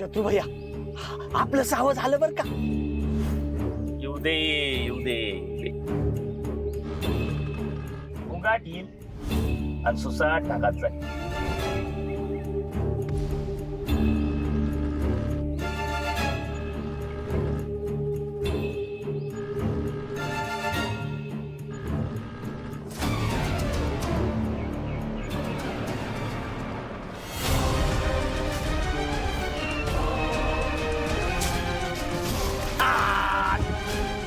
शत्रू भैया आपलं सावध झालं बर का. येऊ दे येऊ दे. मुंगाट येईल आणि सुसाट ढगात जाईल.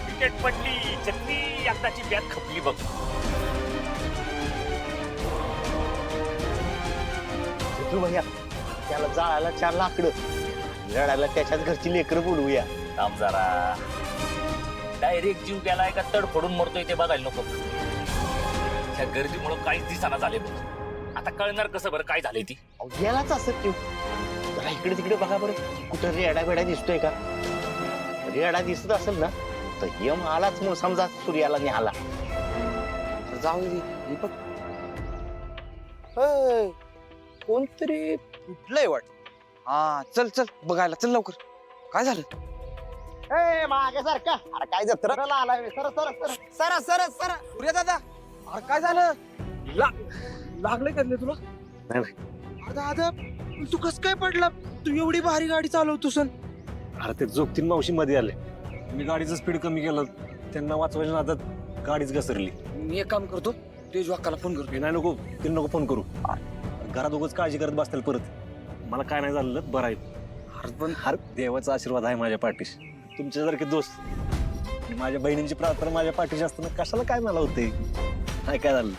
विकेट पडली चटणी एकदाची बॅट खपली बघ. शत्रू भैया त्याला जाळायला 4 लाकडं लढायला त्याच्याच घरची लेकरं बोलवूया. थांब जरा. डायरेक्ट जीव गेलाय का तड फोडून मरतोय ते बघायला नको. त्या गर्दीमुळे काहीच दिसाना झाले बघ. आता कळणार कसं बरं काय झालंय ती. गेलाच असत तू. जरा इकडे तिकडे बघा बरं कुठं रेडा बेडा दिसतोय का. रेडा दिसत असेल ना तर यम आलाच मग समजा सूर्याला निघाला. जाऊ दे दीपक. कोणतरी कुठलंय वाट. हा चल चल बघायला चल लवकर. काय झालं. ए मागे सारखा. अरे काय जत्रा आलाय. सर सर सर सरा सरा सरा सूर्या दादा. अरे काय झालं. लागले का तुला. नाही अरे दादा तू कस काय पडला. तू एवढी भारी गाडी चालवतो सण. अरे ते जोगतीन मावशी मध्ये आले. मी गाडीचं स्पीड कमी केलं त्यांना वाचवायच्या नादात गाडीच घसरली. मी एक काम करतो तेज वाक्काला फोन करतो. नाही नको ते नको फोन करू. घरात उगाच काळजी करत बसतील परत. मला काय नाही झालं बरं आहे. अरे पण हर देवाचा आशीर्वाद आहे माझ्या पाठीशी. तुमच्यासारखे दोस्त आणि माझ्या बहिणींची प्रार्थना माझ्या पाठीशी असताना कशाला काय मला होते. नाही काय झालं.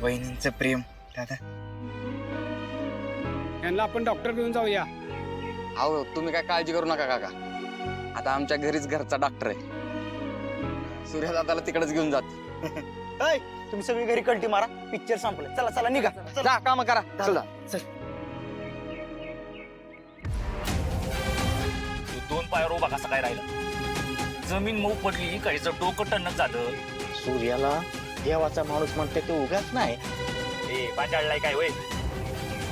वहिनींचं प्रेम दादा. यांना आपण डॉक्टर घेऊन जाऊया. अहो तुम्ही काय काळजी करू नका काका. आता आमच्या घरीच घरचा डॉक्टर आहे. सूर्या दादाला तिकडेच घेऊन जात. तुम्ही सगळी घरी कल्टी मारा. पिक्चर संपलं. चला चला निघा. जा काम करा. चला चल. तू 2 पायावर उभा कसा काय राहिला. जमीन मऊ पडली काहीचं डोकं टणक झालं. सूर्याला देवाचा माणूस म्हणते ते उगाच नाही. ए पाचाळलाय काय वय.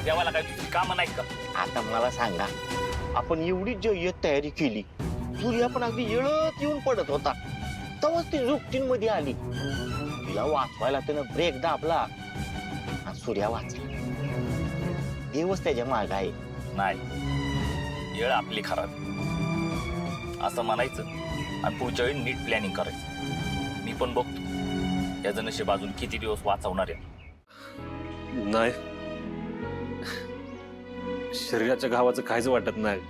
देवाला काय दुसरी कामं नाहीत का. आता मला सांगा आपण एवढी जय्यत तयारी केली. सूर्या पण अगदी येळत येऊन पडत होता तेव्हाच ती झुकटीन मध्ये आली. तिला वाचवायला त्यानं ब्रेक दाबला आणि सूर्या वाचला. देवच त्याच्या माग आहे. नाही येळ आपली खराब असं म्हणायचं आणि पुढच्या वेळी नीट प्लॅनिंग करायचं. मी पण बघतो त्याचं नशीब अजून किती दिवस वाचवणार आहे. नाही शरीराच्या घावाचं काहीच वाटत नाही.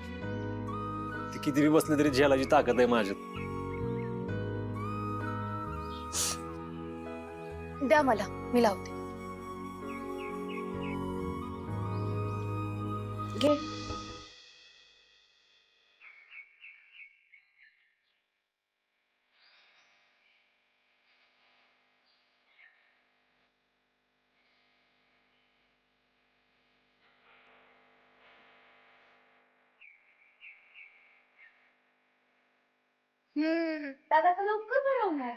ती किती बी बसले तरी झेलाची ताकद आहे माझ्यात. द्या मला मी लावते. घे. दादा तर लवकर भरवणार.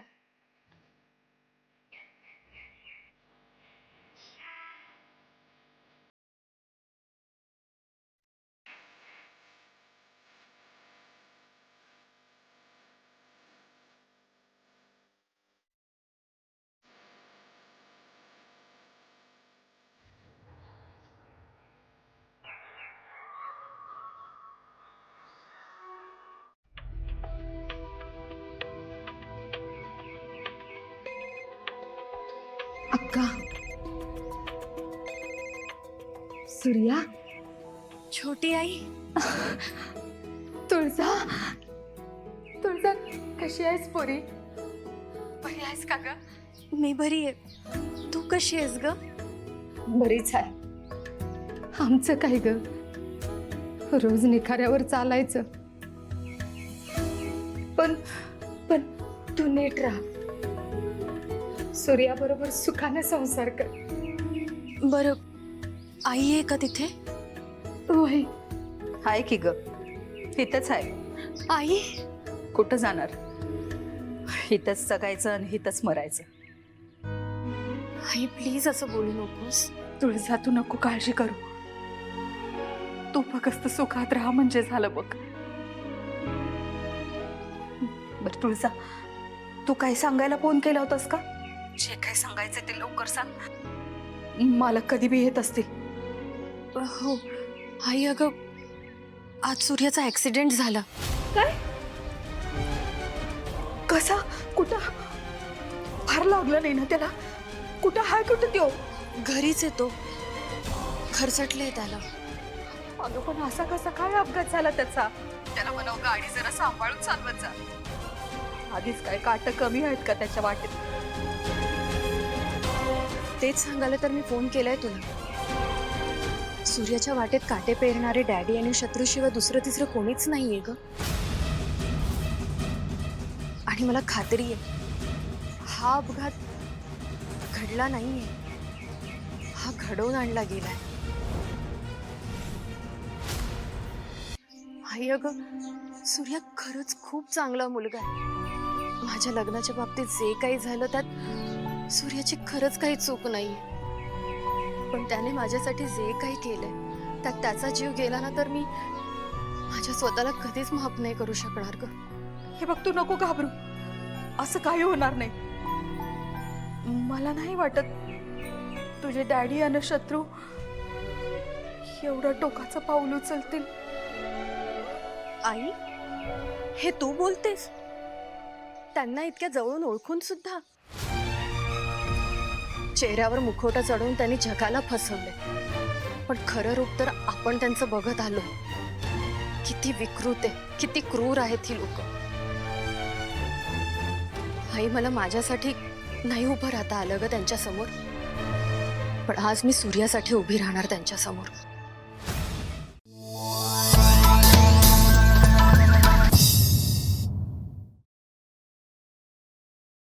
अक्का. सूर्या. छोटी आई. तुळजा. तुळजा कशी आहेस पोरी. बरी आहेस का ग. मी बरी आहे. तू कशी आहेस ग. बरीच आहे. आमचं काय ग रोज निखाऱ्यावर चालायचं. पण पण तू नीट राहा. सूर्याबरोबर सुखाने संसार कर. बरं आई आहे का तिथे. होय हाय की ग. इथंच आहे. आई कुठं जाणार. इथंच जगायचं आणि इथंच मरायचं. आई प्लीज असं बोलू नकोस. तुळजा तू नको काळजी करू. तू फक्त सुखात राहा म्हणजे झालं बघ. बर तुळजा, तू काय सांगायला फोन केला होतास का? जे काय सांगायचं ते लवकर सांग, मला कधी बी येत असतील. हो आई, अगं आज सूर्याचा ऍक्सिडेंट झाला. कसा? कुठं? फार लागलं नाही ना त्याला? कुठं हाय? कुठं त्यो? घरीच येतो, खरचटले त्याला. अगं पण असा कसा काय अपघात झाला त्याचा? त्याला म्हणाव गाडी जरा सांभाळून चालवत जा. आधीच काय काट कमी आहेत का त्याच्या वाटेत? तेच सांगायला तर मी फोन केलाय तुला. सूर्याच्या वाटेत काटे पेरणारे डॅडी आणि शत्रूशिवाय दुसरं तिसरं कोणीच नाहीये ग. आणि मला खात्री आहे हा अपघात घडला नाहीये, हा घडवून आणला गेलाय. आई अगं, सूर्या खरंच खूप चांगला मुलगा आहे. माझ्या लग्नाच्या बाबतीत जे काही झालं त्यात सूर्याची खरंच काही चूक नाहीये. पण त्याने माझ्यासाठी जे काही केलंय त्यात त्याचा जीव गेला ना तर मी माझ्या स्वतःला कधीच माफ नाही करू शकणार ग. हे बघ, तू नको घाबरू, असं काही होणार नाही. मला नाही वाटत तुझे डॅडी आणि शत्रू एवढं टोकाचं पाऊल उचलतील. आई, हे तू बोलतेस? त्यांना इतक्या जवळून ओळखून सुद्धा? चेहऱ्यावर मुखवटा चढवून त्यांनी जगाला फसवले, पण खरं रूप तर आपण त्यांचं बघत आलो. किती विकृत आहे, किती क्रूर आहेत ही लोक. आई, मला माझ्यासाठी नाही उभं राहता आलं ग त्यांच्या समोर, पण आज मी सूर्यासाठी उभी राहणार त्यांच्या समोर.